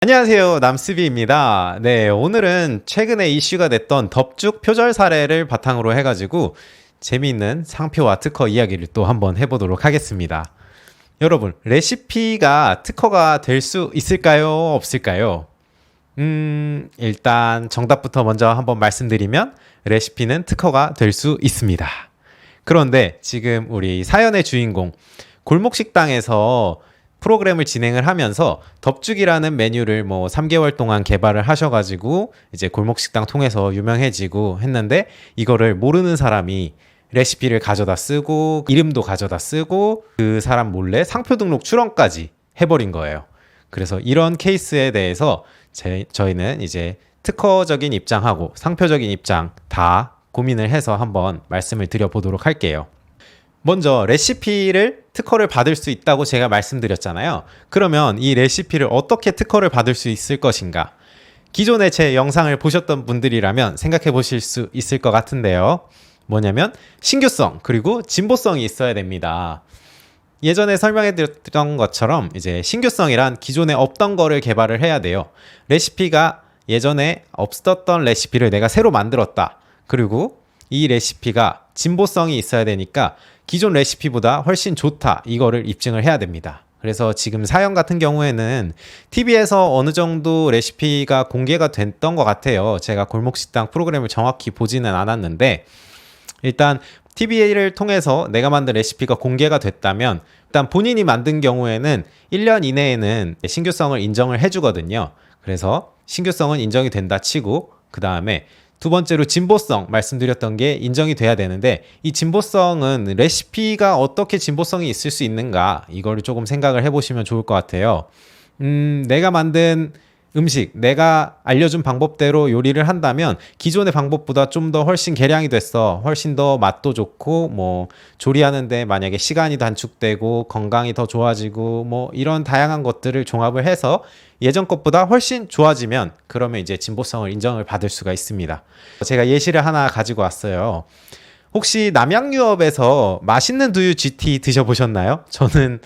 안녕하세요. 남스비입니다. 네, 오늘은 최근에 이슈가 됐던 덥죽 표절 사례를 바탕으로 해가지고 재미있는 상표와 특허 이야기를 또 한번 해보도록 하겠습니다. 여러분, 레시피가 특허가 될 수 있을까요? 없을까요? 일단 정답부터 먼저 한번 말씀드리면 레시피는 특허가 될 수 있습니다. 그런데 지금 우리 사연의 주인공 골목식당에서 프로그램을 진행을 하면서 덥죽이라는 메뉴를 뭐 3개월 동안 개발을 하셔가지고 이제 골목식당 통해서 유명해지고 했는데, 이거를 모르는 사람이 레시피를 가져다 쓰고 이름도 가져다 쓰고 그 사람 몰래 상표 등록 출원까지 해버린 거예요. 그래서 이런 케이스에 대해서 저희는 이제 특허적인 입장하고 상표적인 입장 다 고민을 해서 한번 말씀을 드려보도록 할게요. 먼저 레시피를 특허를 받을 수 있다고 제가 말씀드렸잖아요. 그러면 이 레시피를 어떻게 특허를 받을 수 있을 것인가? 기존에 제 영상을 보셨던 분들이라면 생각해 보실 수 있을 것 같은데요. 뭐냐면 신규성 그리고 진보성이 있어야 됩니다. 예전에 설명해 드렸던 것처럼 이제 신규성이란 기존에 없던 거를 개발을 해야 돼요. 레시피가 예전에 없었던 레시피를 내가 새로 만들었다. 그리고 이 레시피가 진보성이 있어야 되니까 기존 레시피보다 훨씬 좋다, 이거를 입증을 해야 됩니다. 그래서 지금 사연 같은 경우에는 TV에서 어느 정도 레시피가 공개가 됐던 것 같아요. 제가 골목식당 프로그램을 정확히 보지는 않았는데, 일단 TV를 통해서 내가 만든 레시피가 공개가 됐다면 일단 본인이 만든 경우에는 1년 이내에는 신규성을 인정을 해주거든요. 그래서 신규성은 인정이 된다 치고, 그 다음에 두 번째로 진보성 말씀드렸던 게 인정이 돼야 되는데, 이 진보성은 레시피가 어떻게 진보성이 있을 수 있는가, 이거를 조금 생각을 해보시면 좋을 것 같아요. 내가 만든 음식, 내가 알려준 방법대로 요리를 한다면 기존의 방법보다 좀 더 훨씬 개량이 됐어, 훨씬 더 맛도 좋고 뭐 조리하는데 만약에 시간이 단축되고 건강이 더 좋아지고 뭐 이런 다양한 것들을 종합을 해서 예전 것보다 훨씬 좋아지면, 그러면 이제 진보성을 인정을 받을 수가 있습니다. 제가 예시를 하나 가지고 왔어요. 혹시 남양유업에서 맛있는 두유 GT 드셔보셨나요? 저는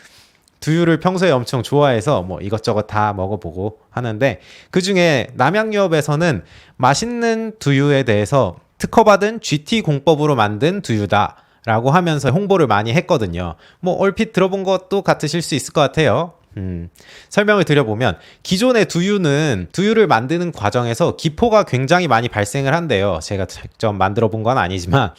두유를 평소에 엄청 좋아해서 뭐 이것저것 다 먹어보고 하는데, 그 중에 남양유업에서는 맛있는 두유에 대해서 특허받은 GT 공법으로 만든 두유다 라고 하면서 홍보를 많이 했거든요. 뭐 얼핏 들어본 것도 같으실 수 있을 것 같아요. 설명을 드려보면, 기존의 두유는 두유를 만드는 과정에서 기포가 굉장히 많이 발생을 한대요. 제가 직접 만들어 본 건 아니지만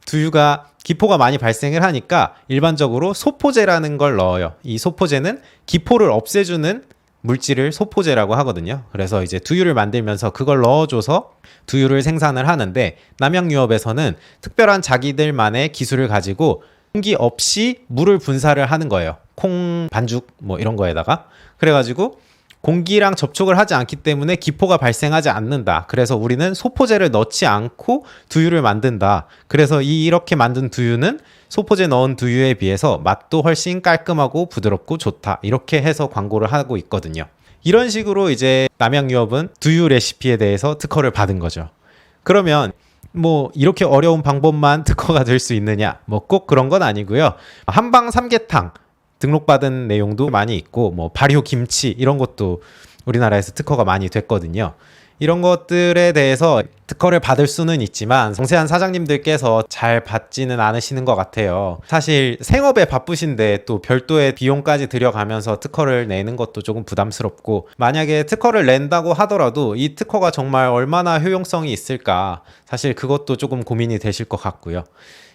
두유가 기포가 많이 발생을 하니까 일반적으로 소포제라는 걸 넣어요. 이 소포제는 기포를 없애주는 물질을 소포제라고 하거든요. 그래서 이제 두유를 만들면서 그걸 넣어줘서 두유를 생산을 하는데, 남양유업에서는 특별한 자기들만의 기술을 가지고 공기 없이 물을 분사를 하는 거예요. 콩 반죽 뭐 이런 거에다가. 그래가지고 공기랑 접촉을 하지 않기 때문에 기포가 발생하지 않는다. 그래서 우리는 소포제를 넣지 않고 두유를 만든다. 그래서 이렇게 만든 두유는 소포제 넣은 두유에 비해서 맛도 훨씬 깔끔하고 부드럽고 좋다, 이렇게 해서 광고를 하고 있거든요. 이런 식으로 이제 남양유업은 두유 레시피에 대해서 특허를 받은 거죠. 그러면 뭐 이렇게 어려운 방법만 특허가 될 수 있느냐? 뭐 꼭 그런 건 아니고요. 한방 삼계탕 등록받은 내용도 많이 있고, 뭐 발효 김치 이런 것도 우리나라에서 특허가 많이 됐거든요. 이런 것들에 대해서 특허를 받을 수는 있지만 정세한 사장님들께서 잘 받지는 않으시는 것 같아요. 사실 생업에 바쁘신데 또 별도의 비용까지 들여가면서 특허를 내는 것도 조금 부담스럽고, 만약에 특허를 낸다고 하더라도 이 특허가 정말 얼마나 효용성이 있을까, 사실 그것도 조금 고민이 되실 것 같고요.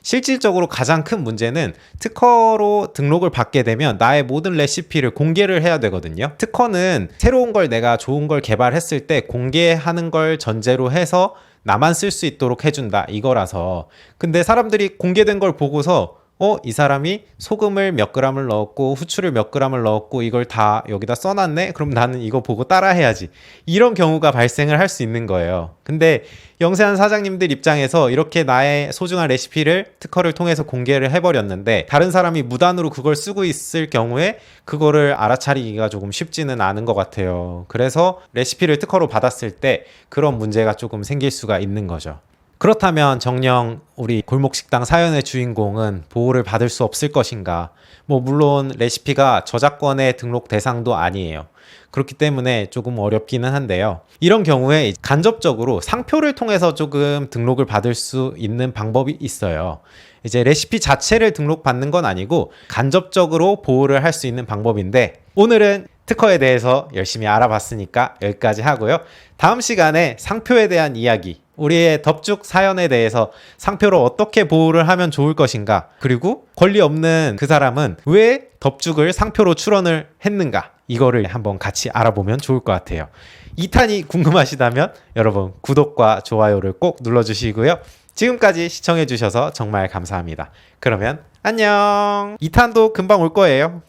실질적으로 가장 큰 문제는 특허로 등록을 받게 되면 나의 모든 레시피를 공개를 해야 되거든요. 특허는 새로운 걸, 내가 좋은 걸 개발했을 때 공개하는 걸 전제로 해서 나만 쓸 수 있도록 해준다, 이거라서. 근데 사람들이 공개된 걸 보고서 이 사람이 소금을 몇 그램을 넣었고 후추를 몇 그램을 넣었고 이걸 다 여기다 써놨네? 그럼 나는 이거 보고 따라 해야지. 이런 경우가 발생을 할 수 있는 거예요. 근데 영세한 사장님들 입장에서 이렇게 나의 소중한 레시피를 특허를 통해서 공개를 해버렸는데, 다른 사람이 무단으로 그걸 쓰고 있을 경우에 그거를 알아차리기가 조금 쉽지는 않은 것 같아요. 그래서 레시피를 특허로 받았을 때 그런 문제가 조금 생길 수가 있는 거죠. 그렇다면 정녕 우리 골목식당 사연의 주인공은 보호를 받을 수 없을 것인가? 뭐 물론 레시피가 저작권의 등록 대상도 아니에요. 그렇기 때문에 조금 어렵기는 한데요. 이런 경우에 간접적으로 상표를 통해서 조금 등록을 받을 수 있는 방법이 있어요. 이제 레시피 자체를 등록받는 건 아니고 간접적으로 보호를 할 수 있는 방법인데, 오늘은 특허에 대해서 열심히 알아봤으니까 여기까지 하고요. 다음 시간에 상표에 대한 이야기, 우리의 덥죽 사연에 대해서 상표로 어떻게 보호를 하면 좋을 것인가, 그리고 권리 없는 그 사람은 왜 덥죽을 상표로 출원을 했는가, 이거를 한번 같이 알아보면 좋을 것 같아요. 2탄이 궁금하시다면 여러분 구독과 좋아요를 꼭 눌러주시고요. 지금까지 시청해주셔서 정말 감사합니다. 그러면 안녕. 2탄도 금방 올 거예요.